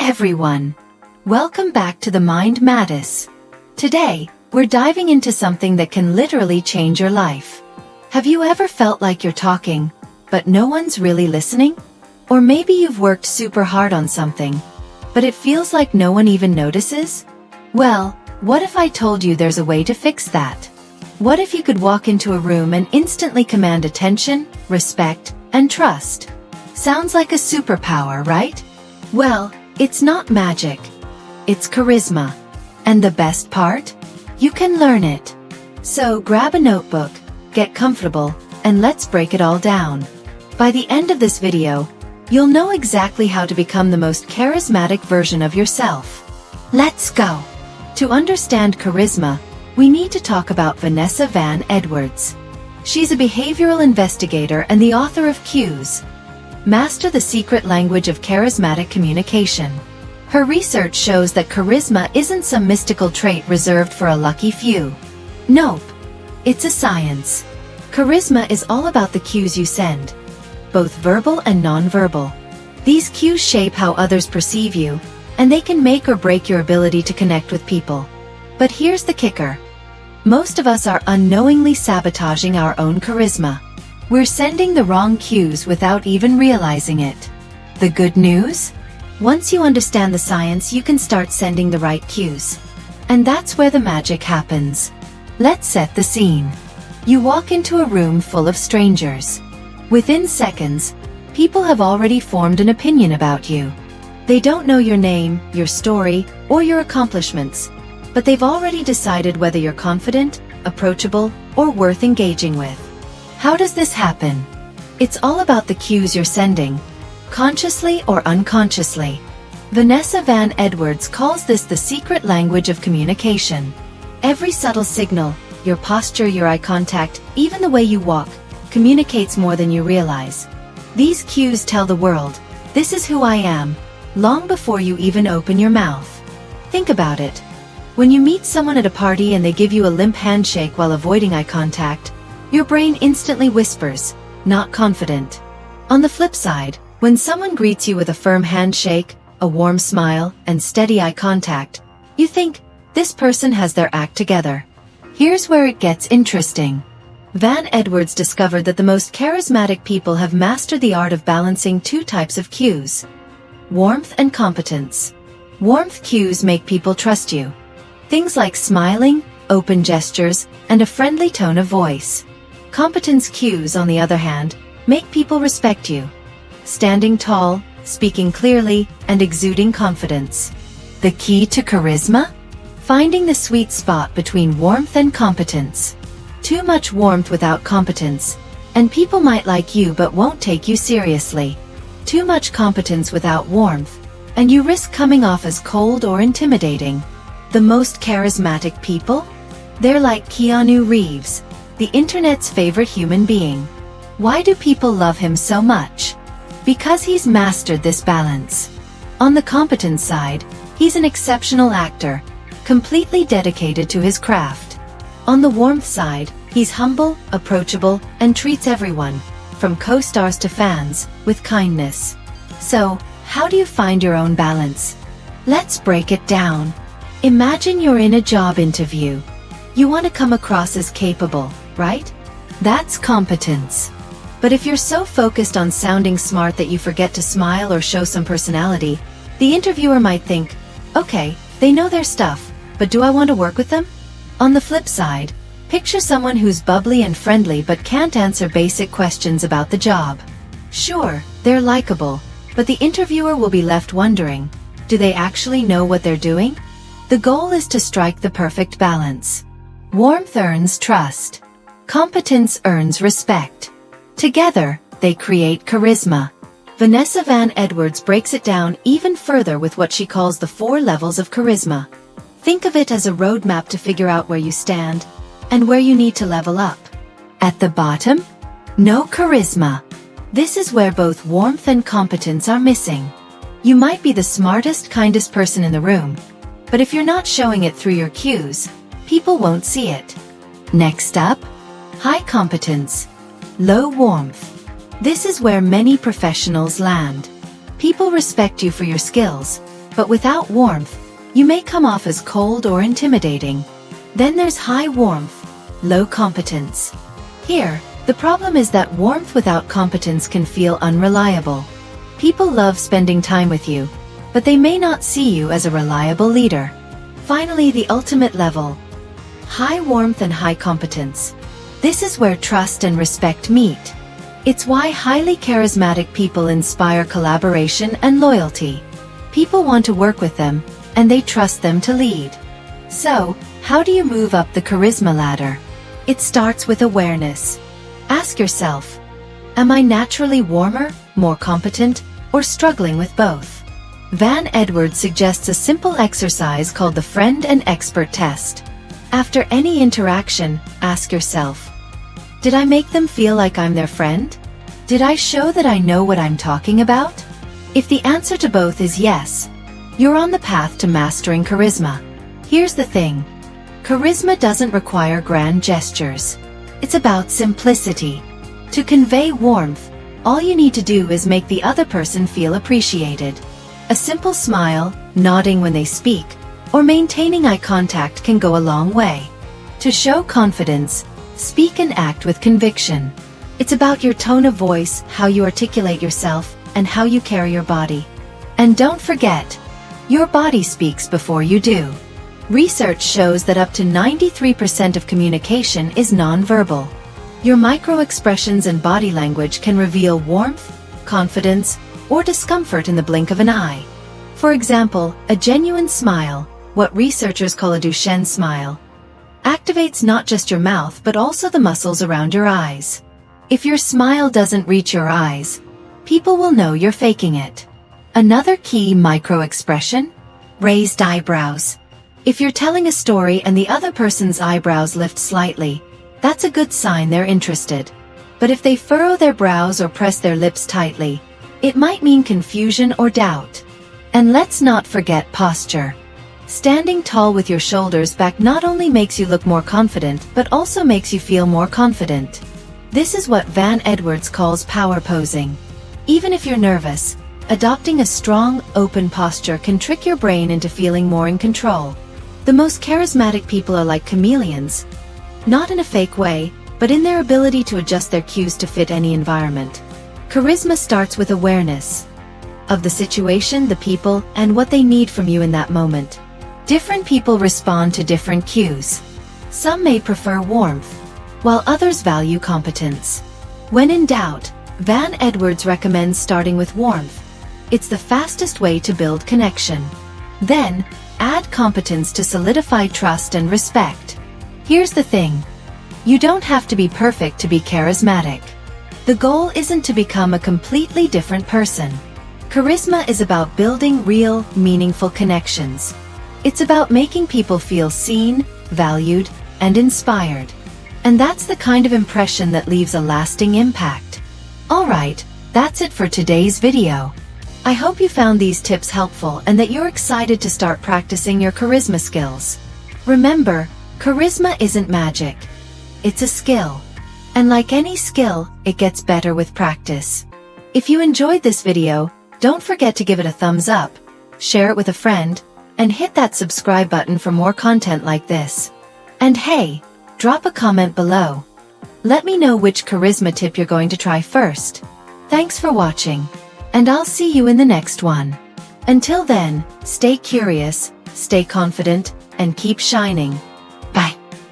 everyone! Welcome back to the Mind Matters. Today, we're diving into something that can literally change your life. Have you ever felt like you're talking, but no one's really listening? Or maybe you've worked super hard on something, but it feels like no one even notices? Well, what if I told you there's a way to fix that? What if you could walk into a room and instantly command attention, respect, and trust? Sounds like a superpower, right? Well, it's not magic. It's charisma. And the best part? You can learn it. So grab a notebook, get comfortable, and let's break it all down. By the end of this video, you'll know exactly how to become the most charismatic version of yourself. Let's go! To understand charisma, we need to talk about Vanessa Van Edwards. She's a behavioral investigator and the author of Cues. Master the Secret Language of Charismatic Communication. Her research shows that charisma isn't some mystical trait reserved for a lucky few. Nope. It's a science. Charisma is all about the cues you send, both verbal and non-verbal. These cues shape how others perceive you, and they can make or break your ability to connect with people. But here's the kicker. Most of us are unknowingly sabotaging our own charisma. We're sending the wrong cues without even realizing it. The good news? Once you understand the science, you can start sending the right cues. And that's where the magic happens. Let's set the scene. You walk into a room full of strangers. Within seconds, people have already formed an opinion about you. They don't know your name, your story, or your accomplishments, but they've already decided whether you're confident, approachable, or worth engaging with. How does this happen? It's all about the cues you're sending, consciously or unconsciously. Vanessa Van Edwards calls this the secret language of communication. Every subtle signal, your posture, your eye contact, even the way you walk, communicates more than you realize. These cues tell the world, this is who I am, long before you even open your mouth. Think about it. When you meet someone at a party and they give you a limp handshake while avoiding eye contact, your brain instantly whispers, not confident. On the flip side, when someone greets you with a firm handshake, a warm smile, and steady eye contact, you think, this person has their act together. Here's where it gets interesting. Van Edwards discovered that the most charismatic people have mastered the art of balancing two types of cues: warmth and competence. Warmth cues make people trust you. Things like smiling, open gestures, and a friendly tone of voice. Competence cues, on the other hand, make people respect you. Standing tall, speaking clearly, and exuding confidence. The key to charisma? Finding the sweet spot between warmth and competence. Too much warmth without competence, and people might like you but won't take you seriously. Too much competence without warmth, and you risk coming off as cold or intimidating. The most charismatic people? They're like Keanu Reeves, the internet's favorite human being. Why do people love him so much? Because he's mastered this balance. On the competence side, he's an exceptional actor, completely dedicated to his craft. On the warmth side, he's humble, approachable, and treats everyone, from co-stars to fans, with kindness. So, how do you find your own balance? Let's break it down. Imagine you're in a job interview. You want to come across as capable, right? That's competence. But if you're so focused on sounding smart that you forget to smile or show some personality, the interviewer might think, okay, they know their stuff, but do I want to work with them? On the flip side, picture someone who's bubbly and friendly but can't answer basic questions about the job. Sure, they're likable, but the interviewer will be left wondering, do they actually know what they're doing? The goal is to strike the perfect balance. Warmth earns trust. Competence earns respect. Together, they create charisma. Vanessa Van Edwards breaks it down even further with what she calls the 4 levels of charisma. Think of it as a roadmap to figure out where you stand, and where you need to level up. At the bottom? No charisma. This is where both warmth and competence are missing. You might be the smartest, kindest person in the room, but if you're not showing it through your cues, people won't see it. Next up, high competence, low warmth. This is where many professionals land. People respect you for your skills, But without warmth, you may come off as cold or intimidating. Then there's high warmth, low competence. Here, the problem is that warmth without competence can feel unreliable. People love spending time with you, but they may not see you as a reliable leader. Finally, the ultimate level. High warmth and high competence. This is where trust and respect meet. It's why highly charismatic people inspire collaboration and loyalty. People want to work with them, and they trust them to lead. So, how do you move up the charisma ladder? It starts with awareness. Ask yourself, am I naturally warmer, more competent, or struggling with both? Van Edwards suggests a simple exercise called the friend and expert test. After any interaction, ask yourself, did I make them feel like I'm their friend? Did I show that I know what I'm talking about? If the answer to both is yes, you're on the path to mastering charisma. Here's the thing. Charisma doesn't require grand gestures. It's about simplicity. To convey warmth, all you need to do is make the other person feel appreciated. A simple smile, nodding when they speak, or maintaining eye contact can go a long way. To show confidence, speak and act with conviction. It's about your tone of voice, how you articulate yourself, and how you carry your body. And don't forget, your body speaks before you do. Research shows that up to 93% of communication is nonverbal. Your micro-expressions and body language can reveal warmth, confidence, or discomfort in the blink of an eye. For example, a genuine smile, what researchers call a Duchenne smile, activates not just your mouth but also the muscles around your eyes. If your smile doesn't reach your eyes, people will know you're faking it. Another key micro-expression? Raised eyebrows. If you're telling a story and the other person's eyebrows lift slightly, that's a good sign they're interested. But if they furrow their brows or press their lips tightly, it might mean confusion or doubt. And let's not forget posture. Standing tall with your shoulders back not only makes you look more confident but also makes you feel more confident. This is what Van Edwards calls power posing. Even if you're nervous, adopting a strong, open posture can trick your brain into feeling more in control. The most charismatic people are like chameleons, not in a fake way, but in their ability to adjust their cues to fit any environment. Charisma starts with awareness of the situation, the people, and what they need from you in that moment. Different people respond to different cues. Some may prefer warmth, while others value competence. When in doubt, Van Edwards recommends starting with warmth. It's the fastest way to build connection. Then, add competence to solidify trust and respect. Here's the thing. You don't have to be perfect to be charismatic. The goal isn't to become a completely different person. Charisma is about building real, meaningful connections. It's about making people feel seen, valued, and inspired. And that's the kind of impression that leaves a lasting impact. Alright, that's it for today's video. I hope you found these tips helpful and that you're excited to start practicing your charisma skills. Remember, charisma isn't magic. It's a skill. And like any skill, it gets better with practice. If you enjoyed this video, don't forget to give it a thumbs up, share it with a friend, and hit that subscribe button for more content like this. And hey, drop a comment below. Let me know which charisma tip you're going to try first. Thanks for watching, and I'll see you in the next one. Until then, stay curious, stay confident, and keep shining.